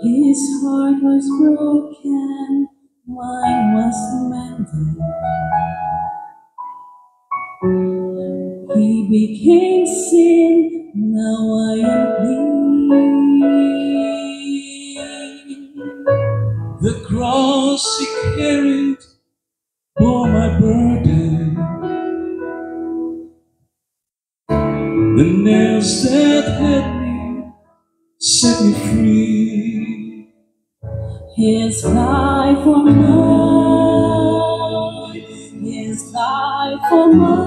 His heart was broken, mine was mended. He became sin, now I am clean. The cross he carried bore my burden. The nails that had me set me free. His life for mine, His life for mine.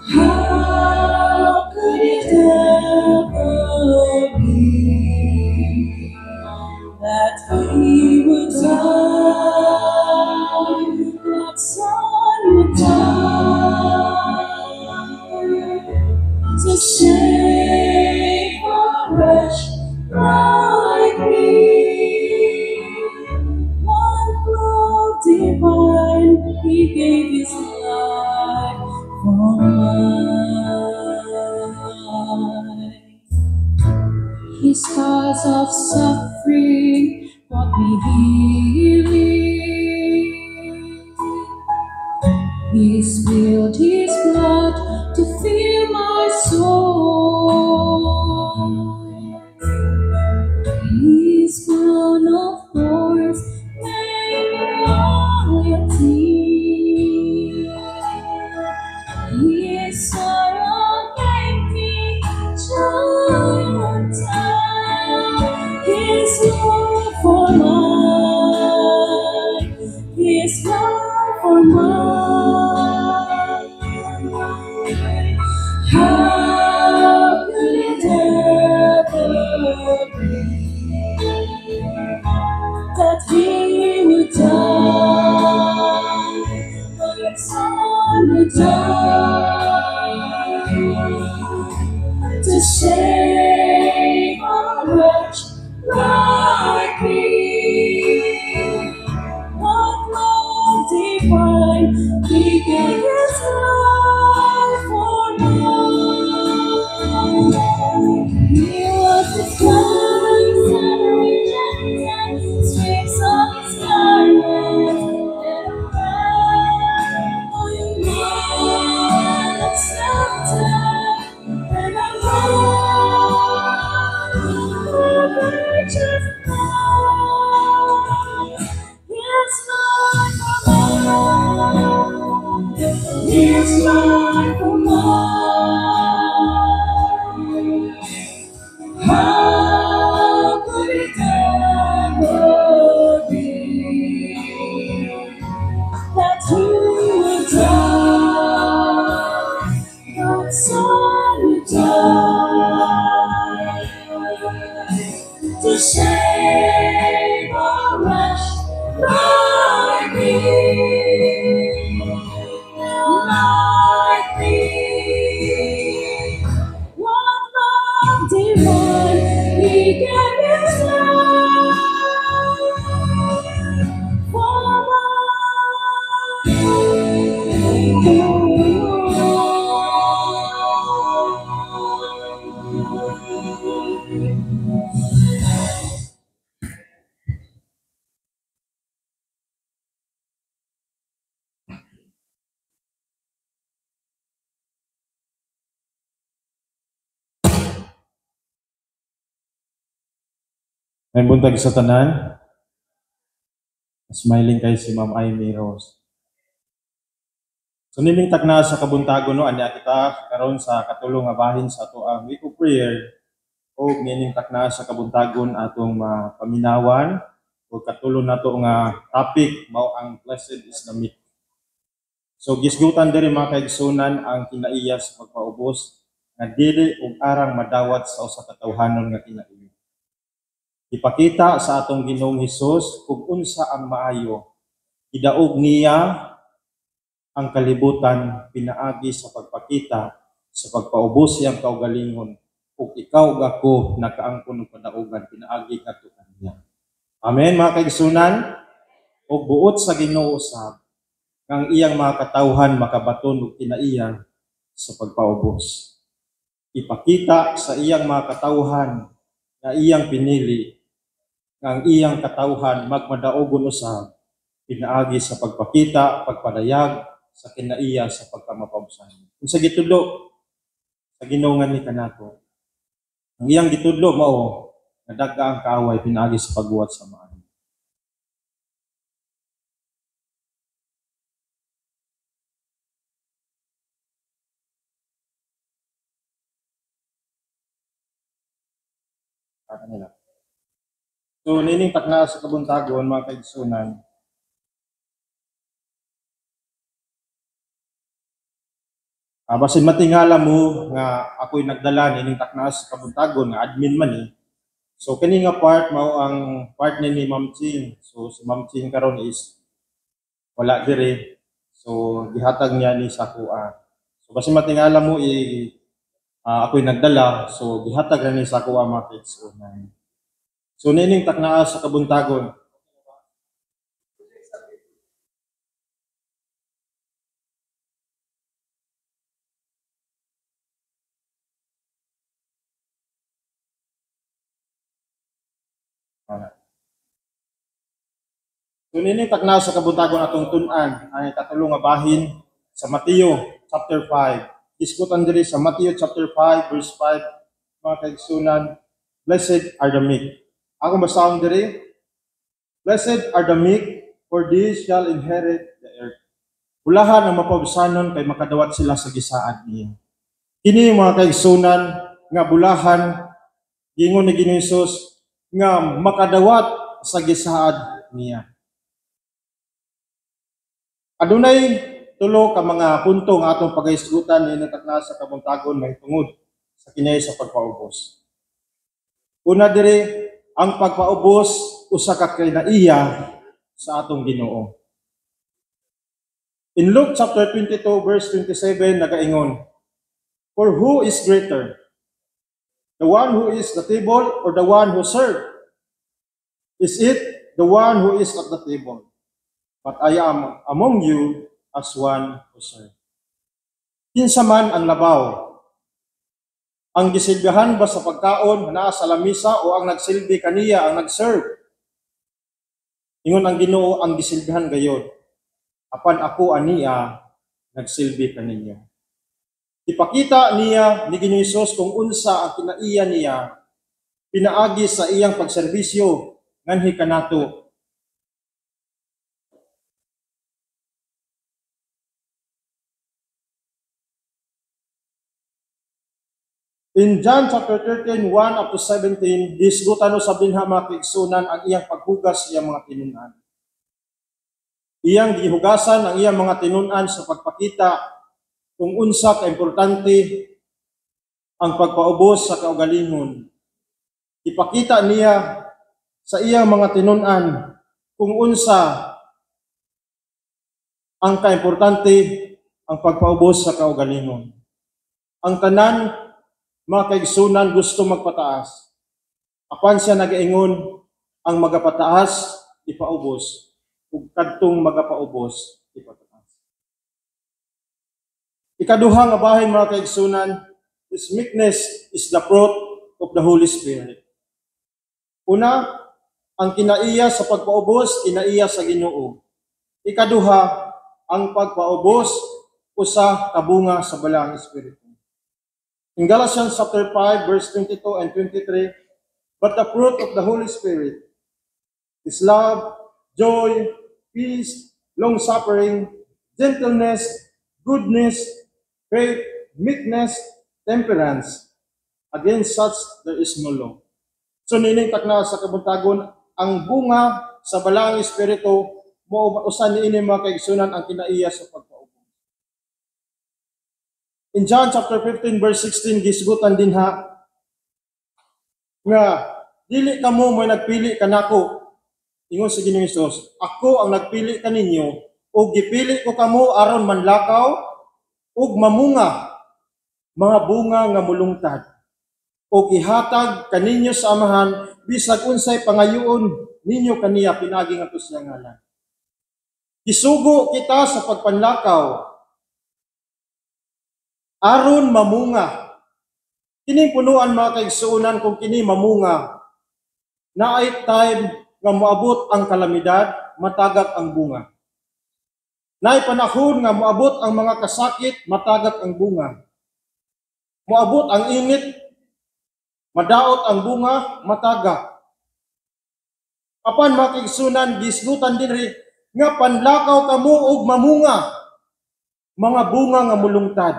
How could it ever be that He would die, that Son would die to save a wretch like me? One love divine, He gave His life for mine. His scars of suffering brought me healing. He spilled His blood to fill my soul. His crown of thorns made me royalty. His sorrow gave me joy untold. His love for mine, His love for mine. How could it ever be that He would die, that Son would die to save a wretch like me? What love divine, He gave His life for mine. He was despised and rejected, strips of His garment and ran. Oh, you man accepted, and I ran the virgin life. His life for mine, His life for mine. How could it ever be that He would die, that Son would die to save a wretch like me, like me? What love divine, He gave His life for May buntag sa tanan. Smiling kay si Ma'am Amy Rose. So nining takna sa kabuntagon no anya kita karon sa katulong nga bahin sa ato ang week of prayer o nining takna sa kabuntagon atong paminawan o katulong nato nga topic mao ang blessed is the meek. So gisgutan diri mga kaigsunan ang kinaiya sa pagpaubos nga dili og arang madawat sa usa ka tawhanon nga kinaiya. Ipakita sa atong Ginoong Hesus kung unsa ang maayo. Idaog niya ang kalibutan pinaagi sa pagpakita sa pagpaubos siyang kaugalingon ug ikaw ug ako nakaangkon og kadaugan pinaagi kadto kaniya. Amen mga kaigsunan. Ug buot sa Ginoo usab ang iyang mga katawhan makabaton og kinaiya sa pagpaubos. ipakita sa iyang mga katawhan na iyang pinili nga ang iyang katawhan magmadaogon usab pinaagi sa pagpakita, pagpadayag sa kinaiya sa pagkamapausan. Kung sa gitudlo sa ginungan ni kanato, ang iyang gitudlo mao nga dagka ang kaaway pinaagi sa pagbuhat sa maayo. Kanila. So, nining takna sa kabuntagon, mga kaigsunan, basin matingala mo nga ako'y nagdala nining takna sa kabuntagon nga admin man eh. So kini nga part mao ang part ni Ma'am Ching. So si Ma'am Ching karon is wala dire. So gihatag niya ni sa kuha. So basin matingala mo ako'y nagdala, so gihatag ra ni sa kuha mga kaigsunan. So nining takna sa kabuntagon, so nining takna sa kabuntagon atong tun-an ay katulong nga bahin sa Mateo chapter 5. Iskutan diri sa Mateo chapter 5 verse 5, mga kaigsunan, blessed are the meek. Ako basahon diri, blessed are the meek, for these shall inherit the earth. Bulahan ang mapabsanon kay makadawat sila sa gisaad niya. Kini mga kaigsunan nga bulahan gingon ni Ginoong Hesus nga makadawat sa gisaad niya. Adunay tulo ka mga punto nga atong pagahisgutan ni natakna sa kabuntagon mahitungod sa kinay sa pagpaubos. Una diri ang pagpaubos usa ka kinaiya sa atong Ginoo. In Luke chapter 22 verse 27 nagaingon, for who is greater? The one who is at the table or the one who served? Is it the one who is at the table? But I am among you as one who served. Kinsa man ang labaw? Ang gisilbihan ba sa pagkaon na sa lamisa o ang nagsilbi kaniya ang nag-serve? Ingon ang Ginoo ang gisilbihan gayod. Apan ako aniya nagsilbi kaninyo. Ipakita niya ni Ginoong Hesus kung unsa ang kinaiya niya pinaagi sa iyang pagserbisyo nganhi kanato. In John chapter 13, 1 up to 17, disgutan sa binha mga kaigsunan ang iyang paghugas sa iyang mga tinunan. Iyang gihugasan ang iyang mga tinunan sa pagpakita kung unsa ka importante ang pagpaubos sa kaugalingon. Ipakita niya sa iyang mga tinunan kung unsa ang kaimportante ang pagpaubos sa kaugalingon. Ang tanan mga kaigsunan gusto magpataas. Apan siya nagaingon ang magapataas ipaubos ug kadtong magapaubos ipataas. Ikaduha nga bahin mga kaigsunan, is meekness is the fruit of the Holy Spirit. Una, ang kinaiya sa pagpaubos, kinaiya sa Ginoo. Ikaduha, ang pagpaubos usa kabunga sa balang Espiritu. In Galatians chapter 5 verse 22 and 23, but the fruit of the Holy Spirit is love, joy, peace, long-suffering, gentleness, goodness, faith, meekness, temperance. Against such there is no law. So nining takna sa kabuntagon, ang bunga sa balang Espiritu mo usan niini mga kaigsunan ang kinaiya sa pagpaubos. In John chapter 15 verse 16 gisgutan din ha nga dili kamo mo nagpili kanako, ingon si Ginoong Hesus, ako ang nagpili kaninyo ug gipili ko kamo aron manlakaw ug mamunga mga bunga nga mulungtad ug ihatag kaninyo sa amahan bisag unsay pangayoon ninyo kaniya pinagi ngadto sa ngalan. Isugo kita sa pagpanlakaw aron mamunga Kining punuan mga kaigsuonan kung kini mamunga, naay time nga moabot ang kalamidad, matagak ang bunga. Naay panahon nga moabot ang mga kasakit, matagak ang bunga. Moabot ang init, madaot ang bunga, matagak. Apan mga kaigsuonan, gisgutan dinhi nga panlakaw kamo og mamunga, mga bunga nga mulungtad.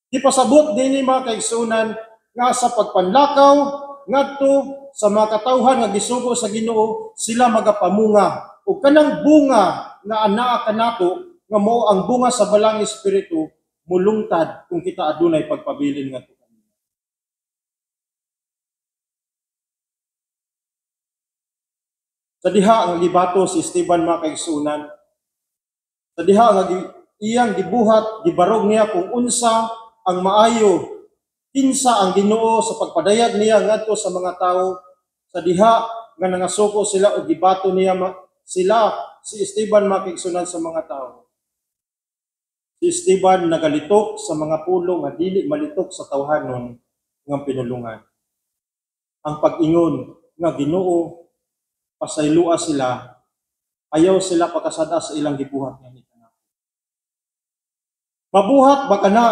Ipasabot dinhi mga kaigsuonan nga sa pagpanlakaw ngadto sa mga katawhan nga gisugo sa Ginoo, sila magapamunga ug kanang bunga nga anaa kanato nga mao ang bunga sa balang espiritu mulungtad kung kita adunay pagpabilin ngadto. Sa diha ang libato si Esteban mga kaigsuonan. Sa diha nga iyang gibuhat, gibarog niya kung unsa ang maayo, kinsa ang Ginoo sa pagpadayag niya ngadto sa mga tawo. Sa diha nga nangasuko sila o gibato niya sila si Esteban mga kaigsuonan sa mga tawo. Si Esteban nagalitok sa mga pulong nga dili malitok sa tawhanon nga pinulungan. Ang pag-ingon nga Ginoo pasaylua sila, ayaw sila pakasada sa ilang gibuhat nga ni kana. Mabuhat ba kana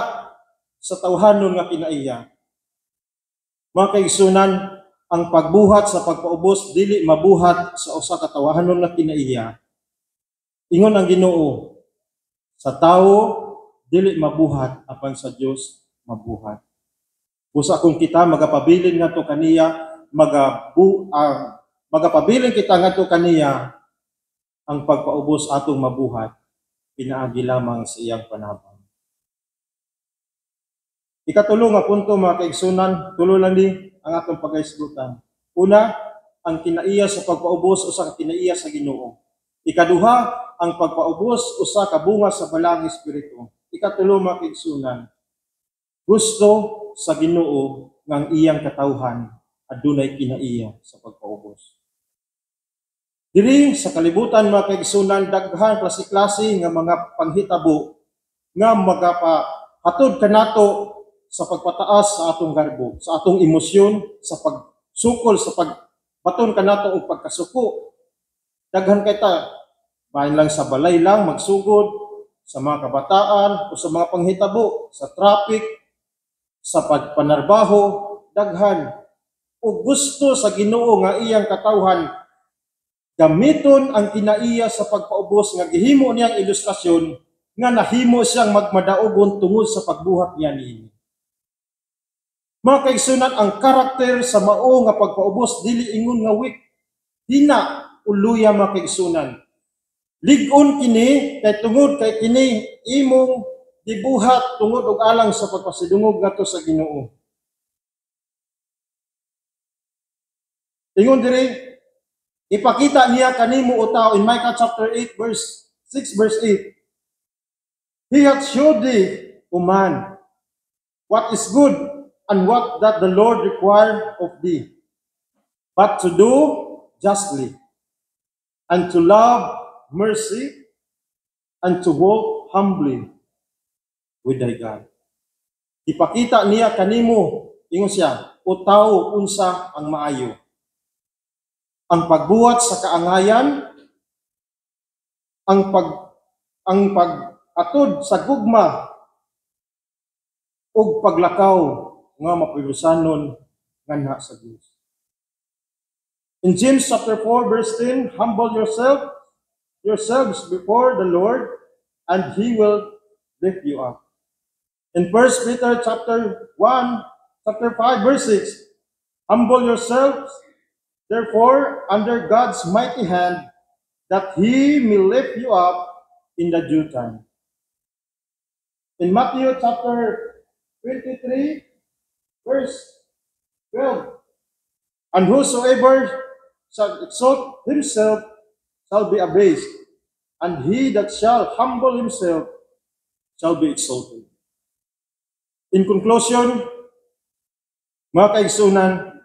sa tawhanon nga kinaiya? Mga kaigsuonan, ang pagbuhat sa pagpaubos dili mabuhat sa usa ka tawhanon nga kinaiya. Ingon ang Ginoo, sa tawo dili mabuhat apan sa Dios mabuhat. Busa kung kita magapabilin ngadto kaniya, magapabilin kita ngadto kaniya, ang pagpaubos atong mabuhat pinaagi lamang sa iyang panabang. Ikatulo nga punto mga kaigsuonan, tulo lang ni ang atong pagaisgutan. Una, ang kinaiya sa pagpaubos usa ka kinaiya sa Ginoo. Ikaduha, ang pagpaubos usa ka bunga sa balang espiritu. Ikatulo mga kaigsuonan, gusto sa Ginoo nga ang iyang katawhan adunay kinaiya sa pagpaubos. Diri sa kalibutan mga kaigsuonan, daghan klase-klase nga mga panghitabo nga magapahatod kanato sa pagpataas sa atong garbo, sa atong emosyon, sa pagsukol, sa pagbaton kanato og pagkasuko. Daghan kay ta, bahin lang sa balay lang magsugod, sa mga kabataan o sa mga panghitabo, sa traffic, sa pagpanarbaho, daghan. O gusto sa Ginoo nga iyang katawhan gamiton ang kinaiya sa pagpaubos nga gihimo niyang ilustrasyon nga nahimo siyang magmadaogon tungod sa pagbuhat niya niini. Mga kaigsuonan, ang karakter sa mao nga pagpaubos dili ingon nga weak, hina uluya mga kaigsuonan. Lig-on kini kay tungod kay kini imong gibuhat tungod og alang sa pagpasidungog ngadto sa Ginoo. Ingon diri, ipakita niya kanimo o tao in Micah chapter 8 verse 6 verse 8. He hath showed thee, O man, what is good and what that the Lord require of thee, but to do justly, and to love mercy, and to walk humbly with thy God. Ipakita niya kanimo, ingon siya, o tao unsa ang maayo. Ang pagbuhat sa kaangayan, ang pag-atod sa gugma, ug paglakaw nga mapilusanon nganha sa Dios. In James chapter 4 verse 10, humble yourselves before the Lord, and He will lift you up. In 1 Peter chapter 5 verse 6, humble yourselves therefore under God's mighty hand, that He may lift you up in the due time. In Matthew chapter 23 verse 12, and whosoever shall exalt himself shall be abased, and he that shall humble himself shall be exalted. In conclusion, mga kaigsuonan,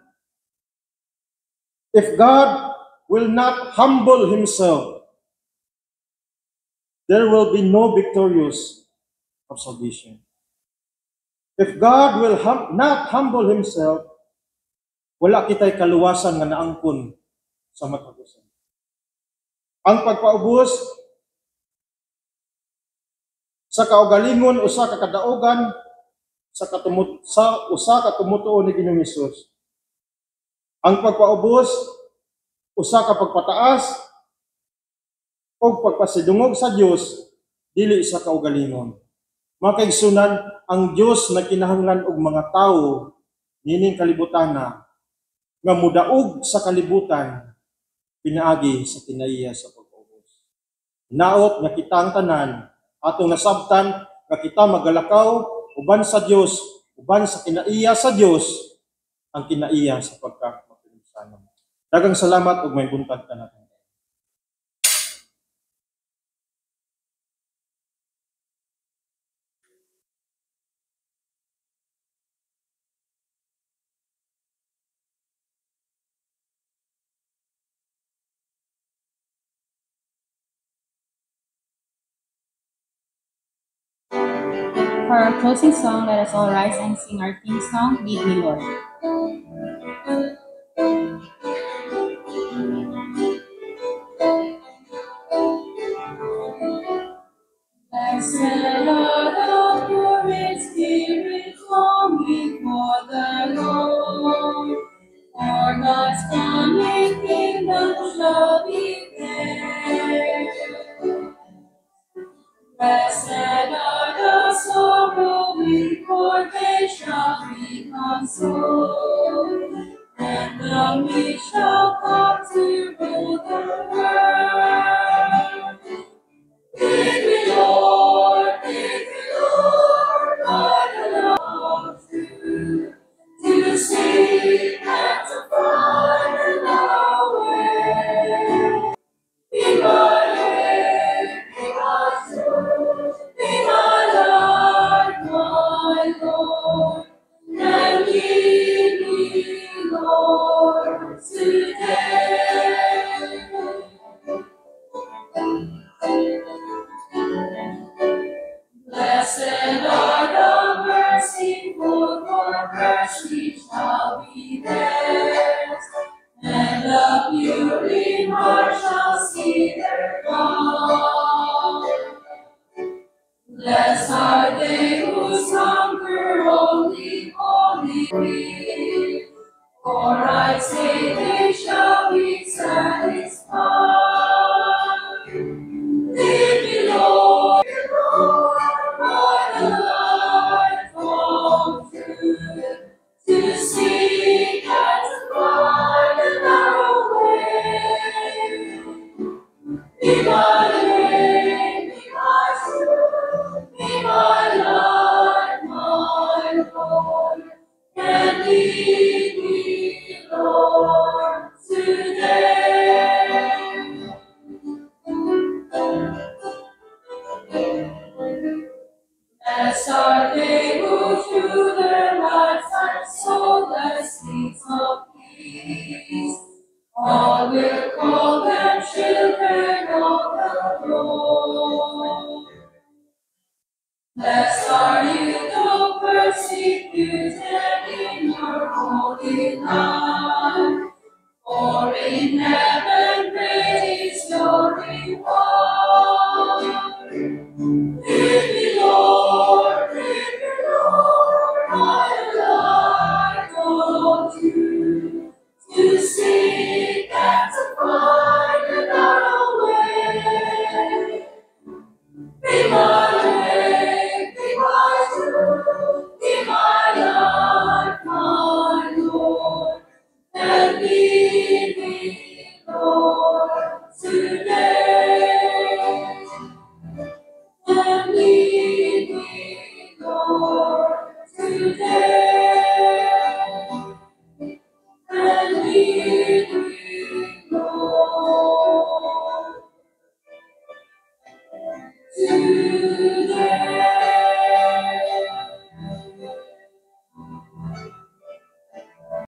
if God will not humble Himself, there will be no victorious of salvation. If God will not humble Himself, wala kita'y kaluwasan nga naangkon sa matag-usan. Ang pagpaubos sa kaugalingon usa ka kadaugan sa usa ka tumutuo ni Ginoong Hesus. Ang pagpaubos usa ka pagpataas o pagpasidungog sa Dios dili sa kaugalingon. Mga kaigsunan, ang Dios na kinahanglan og mga tawo nining kalibutana nga mudaog sa kalibutan pinaagi sa kinaiya sa pagpaubos. Naot nga kita ang tanan atong nasabtan nga kita magalakaw uban sa Dios, uban sa kinaiya sa Dios, ang kinaiya sa pagkamapinusanon. Daghang salamat ug may buntag ka natin. For our closing song, let us all rise and sing our theme song, Lead Me, Lord. Blessed are the poor in spirit, longing for the Lord. For God's coming kingdom shall be theirs. Blessed are the sorrowing, for they shall be consoled. And the meek shall come to rule the world. Lead me, Lord, I long to seek and to find the narrow way. Be my way, be my truth, be my life, my Lord, and lead me, Lord, today. Blessed are the merciful, for mercy shall be theirs, and the pure in heart shall see their God. Blessed are they whose hunger only free, for I say they shall be satisfied. Lead me, Lord, by the light of truth, to seek and to find the narrow way. Be my way, be my truth, be my life, my Lord, and lead me, Lord, today. Blessed are they who through their lives are soulless seeds of peace. All will call them children of the Lord. Blessed are you, though persecuted in your holy life, for in heaven great is your reward. Lead me, Lord, my light of truth, to seek and to find the narrow way. Be my way, be my truth, be my life, my Lord, and lead me, Lord, to